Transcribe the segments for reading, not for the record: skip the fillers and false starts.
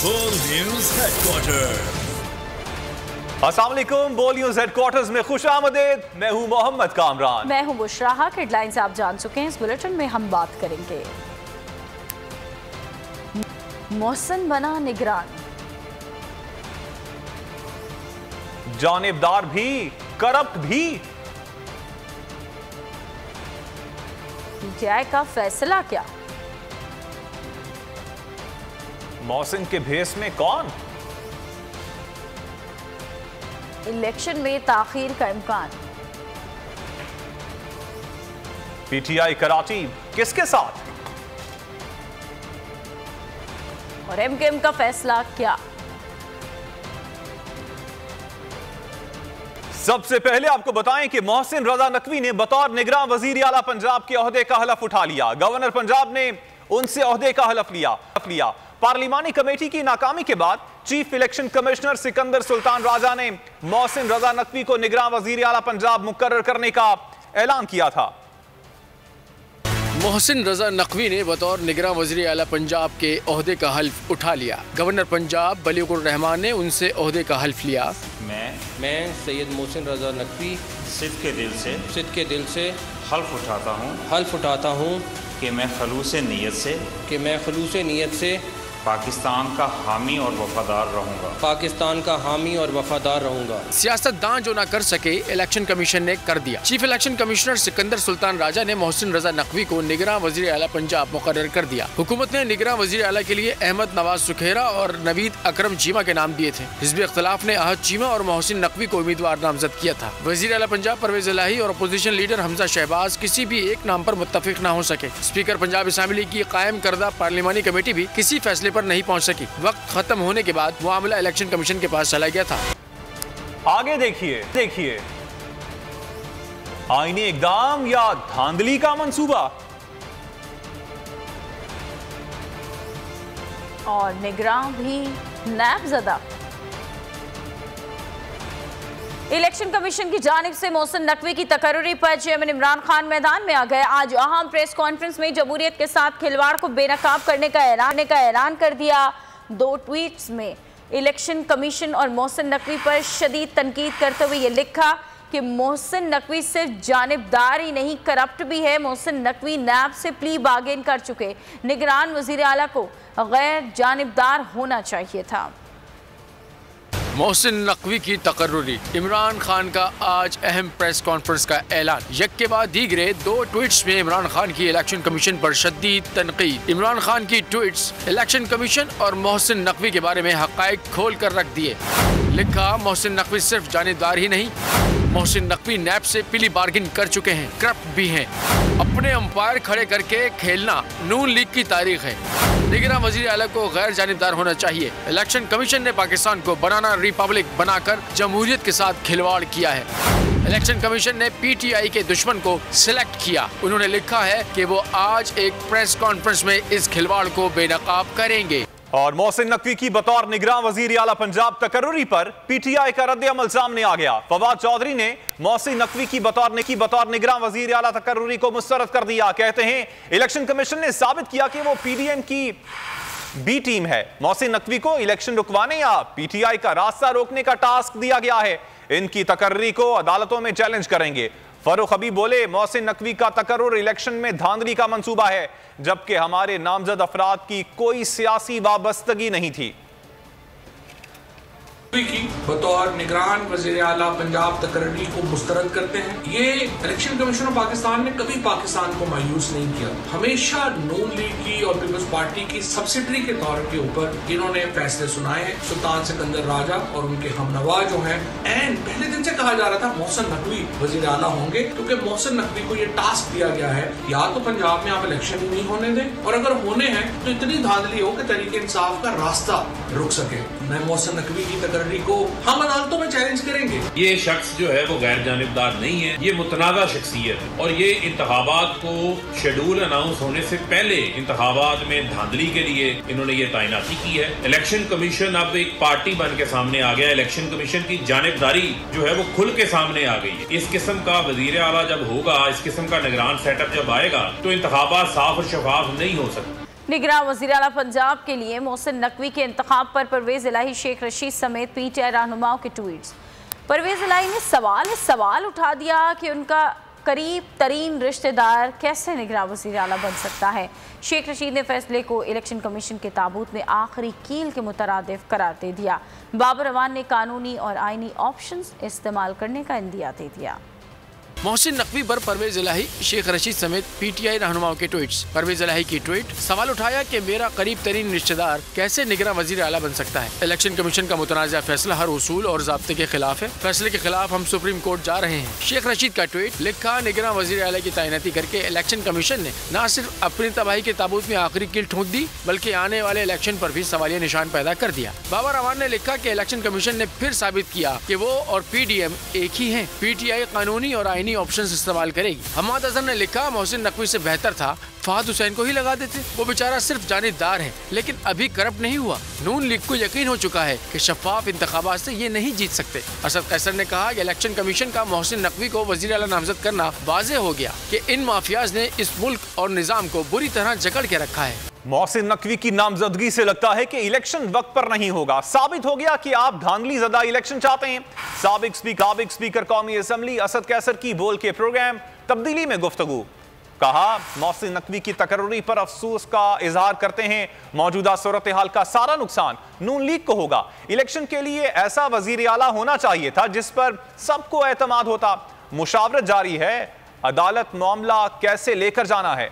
बोल news headquarter. अस्सलाम वालेकुम। बोल न्यूज हेडक्वार्टर्स में खुश आमदेद। मैं हूं मोहम्मद कामरान। मैं हूं बुशरा। हेडलाइंस आप जान चुके हैं। इस बुलेटिन में हम बात करेंगे, मोहसिन बना निगरान, जानिबदार भी करप्ट भी, पीटीआई का फैसला क्या, मोहसिन के भेस में कौन, इलेक्शन में ताखीर का इम्कान, पीटीआई कराची किसके साथ, और एमकेएम का फैसला क्या। सबसे पहले आपको बताएं कि मोहसिन रजा नकवी ने बतौर निगरान वजीर आला पंजाब के ओहदे का हलफ उठा लिया। गवर्नर पंजाब ने उनसे ओहदे का हलफ लिया। पार्लिमानी कमेटी की नाकामी के बाद chief election commissioner Sikandar Sultan Raja ने मोहसिन रजा नकवी को निगरान वजीर आला पंजाब मुकर्रर करने का ऐलान किया था। मोहसिन रजा नकवी ने बतौर निगरान वज़ीर आला पंजाब के ओहदे का हल्फ उठा लिया। गवर्नर पंजाब बलीगुर रहमान ने उनसे ओहदे का हल्फ लिया। मैं सैयद मोहसिन रजा नकवी सिद्ध के दिल से हल्फ उठाता हूँ कि मैं खलूस नीयत से पाकिस्तान का हामी और वफादार रहूंगा। सियासतदान जो ना कर सके इलेक्शन कमीशन ने कर दिया। Chief election commissioner Sikandar Sultan Raja ने मोहसिन रजा नकवी को निगरान वज़ीर आला पंजाब मुकर्रर कर दिया। हुकूमत ने निगरान वज़ीर आला के लिए अहमद नवाज सुखेरा और नवीद अकरम चीमा के नाम दिए थे। हिज़्ब इख्तिलाफ ने अहद चीमा और मोहसिन नकवी को उम्मीदवार नामजद किया था। वज़ीर आला पंजाब परवेज इलाही और अपोजिशन लीडर हमजा शहबाज किसी भी एक नाम पर मुत्तफिक न हो सके। स्पीकर पंजाब असेंबली लीग की कायम करदा पार्लिमानी कमेटी भी किसी फैसले पर नहीं पहुंच सकी। वक्त खत्म होने के बाद मामला इलेक्शन कमीशन के पास चला गया था। आगे देखिए आईनी इकदाम या धांधली का मंसूबा, और निगरान भी नैबज़दा। इलेक्शन कमीशन की जानिब से मोहसिन नकवी की तकर्री पर चेयरमैन इमरान खान मैदान में आ गए। आज अहम प्रेस कॉन्फ्रेंस में जमहूरियत के साथ खिलवाड़ को बेनकाब करने का ऐलान कर दिया। 2 ट्वीट्स में इलेक्शन कमीशन और मोहसिन नकवी पर शदीद तनकीद करते हुए ये लिखा कि मोहसिन नकवी सिर्फ जानिबदार ही नहीं, करप्ट भी है। मोहसिन नकवी नैब से प्ली बार्गेन कर चुके। निगरान वज़ीर आला को गैर जानिबदार होना चाहिए था। मोहसिन नकवी की तकर्री। इमरान खान का आज अहम प्रेस कॉन्फ्रेंस का ऐलान। एक के बाद दीगरे 2 ट्वीट्स में इमरान खान की इलेक्शन कमीशन पर शदीद तनकीद। इमरान खान की ट्वीट्स इलेक्शन कमीशन और मोहसिन नकवी के बारे में हक़ाइक़ खोल कर रख दिए। लिखा, मोहसिन नकवी सिर्फ जानिबदार ही नहीं, मोहसिन नकवी नैब से पिली बार्गिन कर चुके हैं, करप्ट भी हैं। अपने अंपायर खड़े करके खेलना नून लीग की तारीख है। निगरान वज़ीर आला को गैर जानिबदार होना चाहिए। इलेक्शन कमीशन ने पाकिस्तान को बनाना रिपब्लिक बनाकर जमहूरियत के साथ खिलवाड़ किया है। इलेक्शन कमीशन ने पीटीआई के दुश्मन को सिलेक्ट किया। उन्होंने लिखा है कि वो आज एक प्रेस कॉन्फ्रेंस में इस खिलवाड़ को बेनकाब करेंगे। और मोहसिन नकवी की बतौर निगरान वजीर आला पंजाब तकर्री पर पीटीआई का रद्द अमल सामने आ गया। फवाद चौधरी ने मोहसिन नकवी की बतौर निगरान वजीर आला तकर्री को मुस्तरद कर दिया। कहते हैं इलेक्शन कमीशन ने साबित किया कि वो पीडीएम की बी टीम है। मोहसिन नकवी को इलेक्शन रुकवाने या पीटीआई का रास्ता रोकने का टास्क दिया गया है। इनकी तकर्री को अदालतों में चैलेंज करेंगे। फरूख हबीब बोले, मोहसिन नकवी का तकर्रुर इलेक्शन में धांधली का मंसूबा है, जबकि हमारे नामजद अफराद की कोई सियासी वाबस्तगी नहीं थी। की बतौर निगरान वज़ीर आला पंजाब तकर्री को मुस्तरद करते हैं। ये इलेक्शन कमीशन ऑफ पाकिस्तान ने कभी पाकिस्तान को मायूस नहीं किया। हमेशा नून लीग की और पीपल्स पार्टी की सब्सिडरी के तौर के ऊपर इन्होंने फैसले सुनाए हैं। सुल्तान सिकंदर राजा और उनके हमनवा जो हैं, एंड पहले दिन से कहा जा रहा था मोहसिन नकवी वज़ीर आला होंगे, क्योंकि मोहसिन नकवी को ये टास्क दिया गया है, या तो पंजाब में आप इलेक्शन ही नहीं होने दें, और अगर होने हैं तो इतनी धांधली हो कि तरीके इंसाफ का रास्ता रुक सके। मैं मोहसिन नकवी की तकर्री को हम अदालतों में चैलेंज करेंगे। ये शख्स जो है वो गैर जानिबदार नहीं है, ये मुतनाज़ा शख्सियत है, और ये इंतखाबात को शेड्यूल अनाउंस होने से पहले इंतखाबात में धांधली के लिए इन्होंने ये तैनाती की है। इलेक्शन कमीशन अब एक पार्टी बन के सामने आ गया। इलेक्शन कमीशन की जानिबदारी जो है वो खुल के सामने आ गई है। इस किस्म का वजीर आला जब होगा, इस किस्म का निगरान सेटअप जब आएगा, तो इंतखाबात साफ और शफाफ नहीं हो सकते। निगरान वज़ीर आला पंजाब के लिए मोहसिन नकवी के इंतखाब पर परवेज़ इलाही, शेख रशीद समेत PTI रहनुमाओं के ट्वीट्स। परवेज़ इलाही ने सवाल उठा दिया कि उनका करीब तरीन रिश्तेदार कैसे निगरान वज़ीर आला बन सकता है। शेख रशीद ने फैसले को इलेक्शन कमीशन के ताबूत में आखिरी कील के मुतरादिफ करार दे दिया। बाबर अवान ने कानूनी और आईनी ऑप्शंस इस्तेमाल करने का इंदिया दे दिया। मोहसिन नकवी पर परवेज इलाही, शेख रशीद समेत PTI रहनुमाओं के ट्वीट्स। परवेज इलाही की ट्वीट, सवाल उठाया कि मेरा करीब तरीन रिश्तेदार कैसे निगरान वजीर आला बन सकता है। इलेक्शन कमीशन का मुतनाज़ा फैसला हर उसूल और ज़ाब्ते के खिलाफ है। फैसले के खिलाफ हम सुप्रीम कोर्ट जा रहे हैं। शेख रशीद का ट्वीट, लिखा निगरान वजीर आला की तैनाती करके इलेक्शन कमीशन ने न सिर्फ अपनी तबाही के ताबूत में आखिरी कील ठोंक दी, बल्कि आने वाले इलेक्शन पर भी सवालिया निशान पैदा कर दिया। बाबर अवान ने लिखा कि इलेक्शन कमीशन ने फिर साबित किया कि वो और PDM एक ही है। PTI कानूनी और आईनी ऑप्शन इस्तेमाल करेगी। हमाद अजहर ने लिखा, मोहसिन नकवी से बेहतर था फहद हुसैन को ही लगा देते, वो बेचारा सिर्फ जानिबदार है लेकिन अभी करप्ट नहीं हुआ। नून लीग को यकीन हो चुका है कि शफाफ इंतखाबात से ये नहीं जीत सकते। असद कैसर ने कहा कि इलेक्शन कमीशन का मोहसिन नकवी को वजीर आला नामजद करना वाज़ेह हो गया कि इन माफियाज ने इस मुल्क और निजाम को बुरी तरह जकड़ के रखा है। मोहसिन नकवी की नामजदगी से लगता है कि इलेक्शन वक्त पर नहीं होगा। साबित हो गया कि आप धांधली ज़दा इलेक्शन चाहते हैं। साबिक स्पीकर कौमी असम्बली असद कैसर की बोल के प्रोग्राम तब्दीली में गुफ्तगू। कहा, मोहसिन नकवी की तकर्रुरी पर अफसोस का इजहार करते हैं। मौजूदा सूरत हाल का सारा नुकसान नून लीग को होगा। इलेक्शन के लिए ऐसा वजीर आला होना चाहिए था जिस पर सबको एतमाद होता। मुशावरत जारी है, अदालत मामला कैसे लेकर जाना है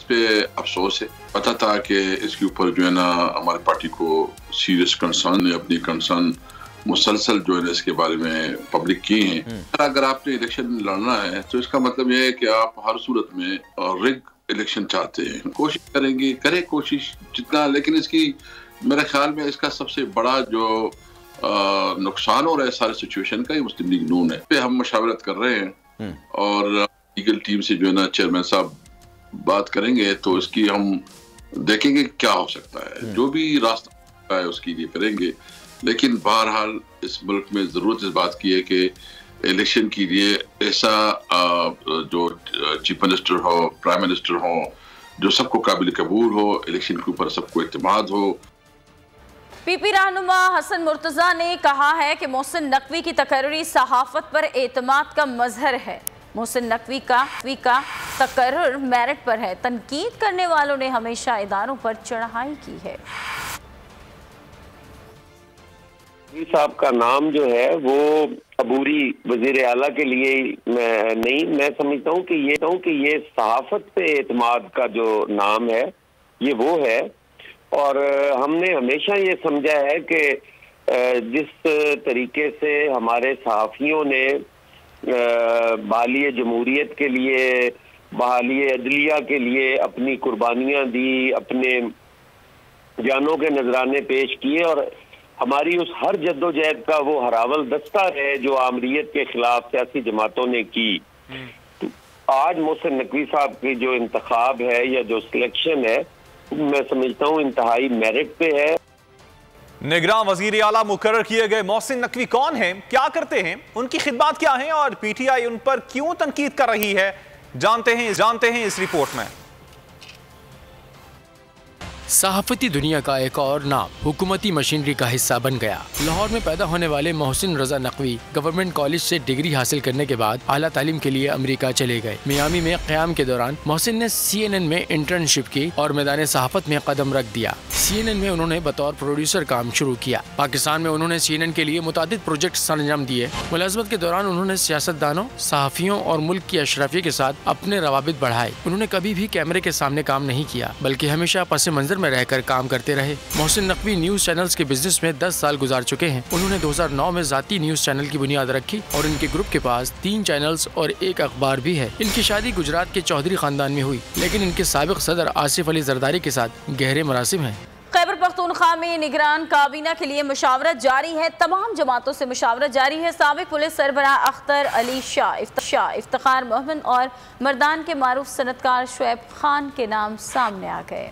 पे अफसोस है। पता था कि इसके ऊपर जो है ना हमारी पार्टी को सीरियस कंसर्न है, अपनी कंसर्न मुसलसल जो है इसके बारे में पब्लिक की हैं। अगर आपने इलेक्शन लड़ना है तो इसका मतलब यह है कि आप हर सूरत में रिग इलेक्शन चाहते हैं। कोशिश करेंगे, करें कोशिश जितना, लेकिन इसकी मेरे ख्याल में इसका सबसे बड़ा जो नुकसान हो रहा है सारे सिचुएशन का, ये मुस्लिम लीग नून है। पे हम मशावरत कर रहे हैं और लीगल टीम से जो है ना चेयरमैन साहब बात करेंगे तो इसकी हम देखेंगे क्या हो सकता है। जो भी रास्ता है उसके लिए करेंगे, लेकिन बहरहाल इस मुल्क में जरूरत इस बात की है कि इलेक्शन के लिए ऐसा जो चीफ मिनिस्टर हो, प्राइम मिनिस्टर हो, जो सबको काबिल कबूल हो, इलेक्शन के ऊपर सबको इत्तेमाद हो। PP रहनुमा हसन मुर्तजा ने कहा है कि मोहसिन नकवी की तकर्रुरी सहाफत पर एतमाद का मजहर है। मोहसिन नकवी का तकर्रुर मेरिट पर है। तनकीद करने वालों ने हमेशा इदारों पर चढ़ाई की है। साहब का नाम जो है वो अबूरी वजीर आला के लिए नहीं, मैं समझता हूँ कि ये सहाफत पे एतमाद का जो नाम है ये वो है। और हमने हमेशा ये समझा है कि जिस तरीके से हमारे सहाफ़ियों ने बहाली जमहूरियत के लिए, बहाली अदलिया के लिए अपनी कुर्बानियाँ दी, अपने जानों के नजराने पेश किए और हमारी उस हर जद्दोजहद का वो हरावल दस्ता है जो आमरीत के खिलाफ सियासी जमातों ने की। तो आज मोहसिन नकवी साहब की जो इंतखाब है या जो सिलेक्शन है, मैं समझता हूँ इंतहाई मेरिट पे है। निगरान वजीर आला मुकर्रर किए गए मोहसिन नकवी कौन हैं, क्या करते हैं, उनकी खिदमत क्या हैं और PTI उन पर क्यों तनकीद कर रही है, जानते हैं इस रिपोर्ट में। सहाफती दुनिया का एक और नाम हुकूमती मशीनरी का हिस्सा बन गया। लाहौर में पैदा होने वाले मोहसिन रजा नकवी गवर्नमेंट कॉलेज से डिग्री हासिल करने के बाद आला तालीम के लिए अमेरिका चले गए। मियामी में क़याम के दौरान मोहसिन ने CNN में इंटर्नशिप की और मैदान सहाफत में कदम रख दिया। CNN में उन्होंने बतौर प्रोड्यूसर काम शुरू किया। पाकिस्तान में उन्होंने CNN के लिए मुतादिद प्रोजेक्ट अंजाम दिए। मुलाजमत के दौरान उन्होंने सियासतदानों, सहाफ़ियों और मुल्क की अशराफिया के साथ अपने रवाबित बढ़ाए। उन्होंने कभी भी कैमरे के सामने काम नहीं किया, बल्कि हमेशा पस मंजर में रहकर काम करते रहे। मोहसिन नकवी न्यूज चैनल्स के बिजनेस में 10 साल गुजार चुके हैं। उन्होंने 2009 में जाती न्यूज चैनल की बुनियाद रखी और इनके ग्रुप के पास 3 चैनल्स और 1 अखबार भी है। इनकी शादी गुजरात के चौधरी खानदान में हुई, लेकिन इनके साबिक सदर आसिफ अली जरदारी के साथ गहरे मरासिम हैं। खैबर पख्तूनख्वा में निगरान काबीना के लिए मुशावरत जारी है। तमाम जमातों से मुशावरत जारी है। साबिक पुलिस सरबराह अख्तर अली शाह, इफ्तिखार मोहम्मद और मर्दान के मारूफ सनतकार शुएब खान के नाम सामने आ गए।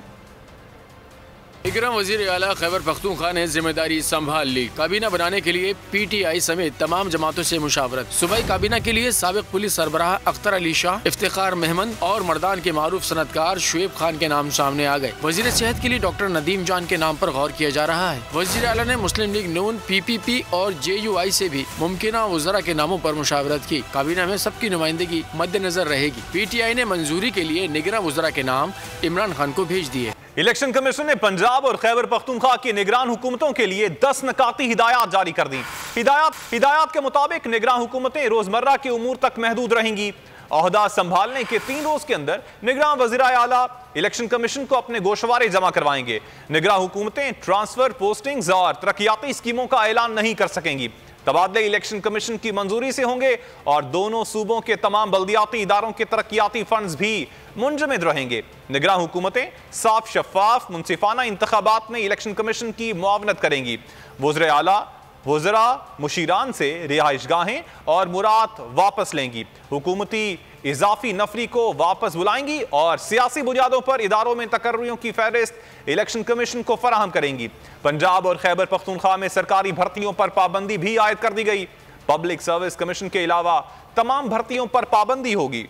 इकराम वजीर आला खैबर पख्तूनख्वा ने जिम्मेदारी संभाल ली। काबीना बनाने के लिए PTI समेत तमाम जमातों से मुशावरत। सूबाई काबीना के लिए साबिक पुलिस सरबराह अख्तर अली शाह, इफ्तिखार मेहमन और मर्दान के मारूफ सनतकार शुएब खान के नाम सामने आ गए। वजीर सेहत के लिए डॉक्टर नदीम जान के नाम पर गौर किया जा रहा है। वजीर आला ने मुस्लिम लीग नून, PPP और JUI से भी मुमकिना वज़रा के नामों पर मुशावरत की। काबीना में सबकी नुमाइंदगी मद्देनजर रहेगी। PTI ने मंजूरी के लिए निगरान वज़रा के नाम इमरान खान को भेज दिए। इलेक्शन कमीशन ने पंजाब और खैबर पख्तूनख्वा की निगरान हुकूमतों के लिए 10 नकाती हिदायत जारी कर दी। हिदायत के मुताबिक निगरान हुकूमतें रोजमर्रा के उमूर तक महदूद रहेंगी। ओहदा संभालने के 3 रोज के अंदर निगरान वज़ीर आला इलेक्शन कमीशन को अपने गोशवारे जमा करवाएंगे। निगरान हुकूमतें ट्रांसफर, पोस्टिंग्स और तरक्याती स्कीमों का ऐलान नहीं कर सकेंगी। तबादले इलेक्शन कमीशन की मंजूरी से होंगे और दोनों सूबों के तमाम बल्दियाती इदारों के तरक्याती फंड्स भी मुंजमद रहेंगे। निगरान हुकूमतें साफ, शफाफ, मुनसिफाना इंतखाबात में इलेक्शन कमीशन की मुआवनत करेंगी। वज़ीर आला वज़रा मुशीरान से रिहाइशगाहें और मुराद वापस लेंगी। हुकूमती इजाफी नफरी को वापस बुलाएंगी और सियासी बुनियादों पर इदारों में तकर्रियों की फहरिस्त इलेक्शन कमीशन को फराहम करेंगी। पंजाब और खैबर पख्तूनख्वा में सरकारी भर्तियों पर पाबंदी भी आयद कर दी गई। पब्लिक सर्विस कमीशन के अलावा तमाम भर्तियों पर पाबंदी होगी।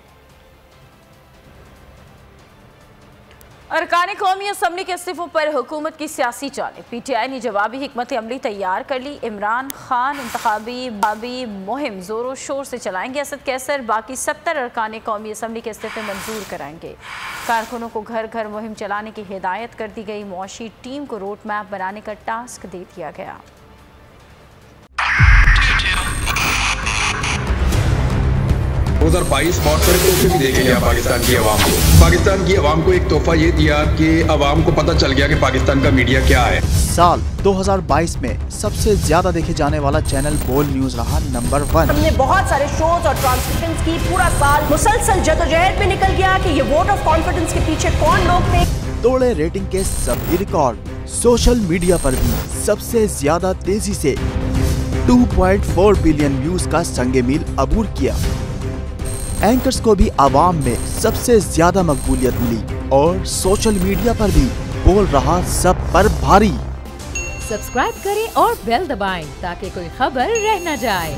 अरकान कौमी असम्बली के इस्तीफों पर हुकूमत की सियासी चालें। PTI ने जवाबी हिकमत अमली तैयार कर ली। इमरान खान इंतखाबी मुहिम जोरों शोर से चलाएंगे। असद कैसर बाकी 70 अरकान कौमी असम्बली के इस्तीफे मंजूर कराएंगे। कारकुनों को घर घर मुहिम चलाने की हिदायत कर दी गई। मुआशी टीम को रोड मैप बनाने का टास्क दे दिया गया। 2022 बहुत सारे तोहफे भी देके गया पाकिस्तान की आवाम को। पाकिस्तान की आवाम को एक तोहफा ये दिया कि आवाम को पता चल गया कि पाकिस्तान का मीडिया क्या है। साल 2022 में सबसे ज्यादा देखे जाने वाला चैनल बोल न्यूज रहा नंबर 1। हमने बहुत सारे शोज और ट्रांसमिशंस की। पूरा साल मुसलसल जदोजहद में निकल गया कि ये वोट ऑफ कॉन्फिडेंस के पीछे कौन लोग थे। तोड़े रेटिंग के सभी रिकॉर्ड। सोशल मीडिया पर भी सबसे ज्यादा तेजी से 2.4 बिलियन व्यूज का संगे मील अबूर किया। एंकर्स को भी आवाम में सबसे ज्यादा मकबूलियत मिली और सोशल मीडिया पर भी बोल रहा सब पर भारी। सब्सक्राइब करें और बेल दबाएं ताकि कोई खबर रह न जाए।